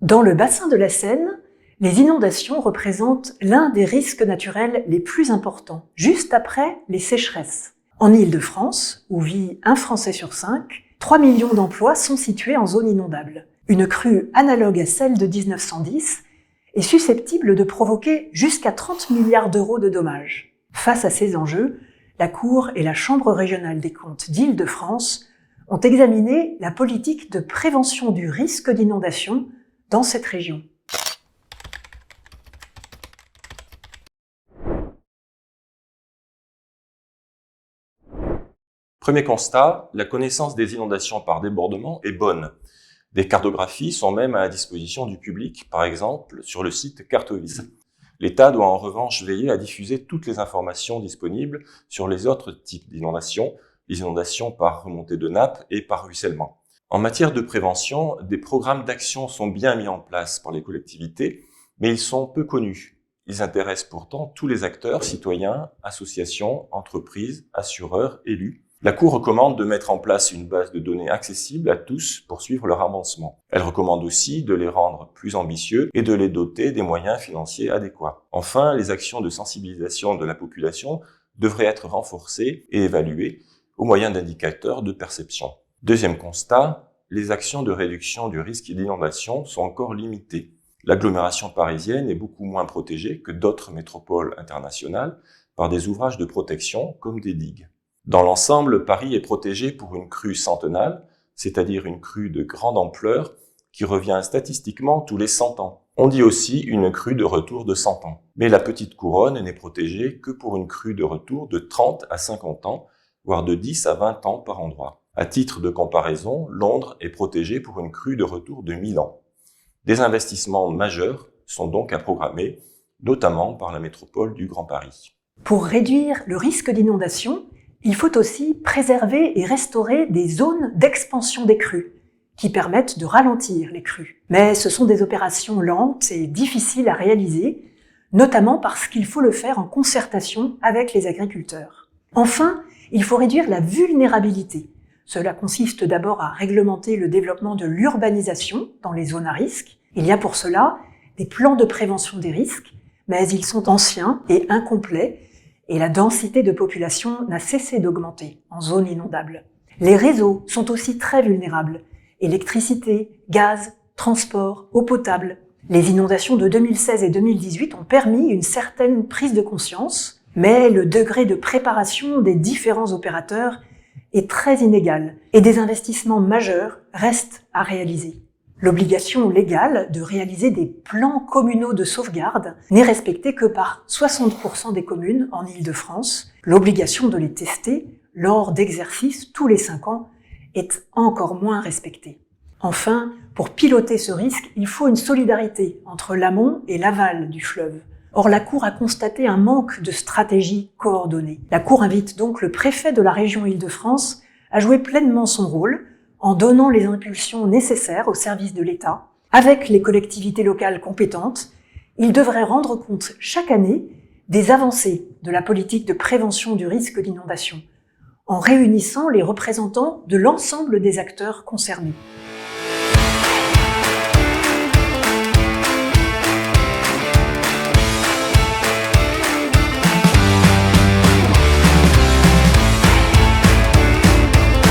Dans le bassin de la Seine, les inondations représentent l'un des risques naturels les plus importants, juste après les sécheresses. En Île-de-France, où vit un Français sur 5, 3 millions d'emplois sont situés en zone inondable. Une crue analogue à celle de 1910 est susceptible de provoquer jusqu'à 30 milliards d'euros de dommages. Face à ces enjeux, la Cour et la Chambre régionale des comptes d'Île-de-France ont examiné la politique de prévention du risque d'inondation dans cette région. Premier constat, la connaissance des inondations par débordement est bonne. Des cartographies sont même à la disposition du public, par exemple sur le site Cartovis. L'État doit en revanche veiller à diffuser toutes les informations disponibles sur les autres types d'inondations, les inondations par remontée de nappe et par ruissellement. En matière de prévention, des programmes d'action sont bien mis en place par les collectivités, mais ils sont peu connus. Ils intéressent pourtant tous les acteurs, citoyens, associations, entreprises, assureurs, élus. La Cour recommande de mettre en place une base de données accessible à tous pour suivre leur avancement. Elle recommande aussi de les rendre plus ambitieux et de les doter des moyens financiers adéquats. Enfin, les actions de sensibilisation de la population devraient être renforcées et évaluées au moyen d'indicateurs de perception. Deuxième constat, les actions de réduction du risque d'inondation sont encore limitées. L'agglomération parisienne est beaucoup moins protégée que d'autres métropoles internationales par des ouvrages de protection comme des digues. Dans l'ensemble, Paris est protégé pour une crue centennale, c'est-à-dire une crue de grande ampleur qui revient statistiquement tous les 100 ans. On dit aussi une crue de retour de 100 ans. Mais la petite couronne n'est protégée que pour une crue de retour de 30 à 50 ans, voire de 10 à 20 ans par endroit. À titre de comparaison, Londres est protégée pour une crue de retour de 1000 ans. Des investissements majeurs sont donc à programmer, notamment par la métropole du Grand Paris. Pour réduire le risque d'inondation, il faut aussi préserver et restaurer des zones d'expansion des crues, qui permettent de ralentir les crues. Mais ce sont des opérations lentes et difficiles à réaliser, notamment parce qu'il faut le faire en concertation avec les agriculteurs. Enfin, il faut réduire la vulnérabilité. Cela consiste d'abord à réglementer le développement de l'urbanisation dans les zones à risque. Il y a pour cela des plans de prévention des risques, mais ils sont anciens et incomplets, et la densité de population n'a cessé d'augmenter en zone inondable. Les réseaux sont aussi très vulnérables. Électricité, gaz, transport, eau potable. Les inondations de 2016 et 2018 ont permis une certaine prise de conscience, mais le degré de préparation des différents opérateurs est très inégal et des investissements majeurs restent à réaliser. L'obligation légale de réaliser des plans communaux de sauvegarde n'est respectée que par 60% des communes en Île-de-France. L'obligation de les tester lors d'exercices tous les 5 ans est encore moins respectée. Enfin, pour piloter ce risque, il faut une solidarité entre l'amont et l'aval du fleuve. Or, la Cour a constaté un manque de stratégie coordonnée. La Cour invite donc le préfet de la région Île-de-France à jouer pleinement son rôle en donnant les impulsions nécessaires au service de l'État. Avec les collectivités locales compétentes, il devrait rendre compte chaque année des avancées de la politique de prévention du risque d'inondation, en réunissant les représentants de l'ensemble des acteurs concernés.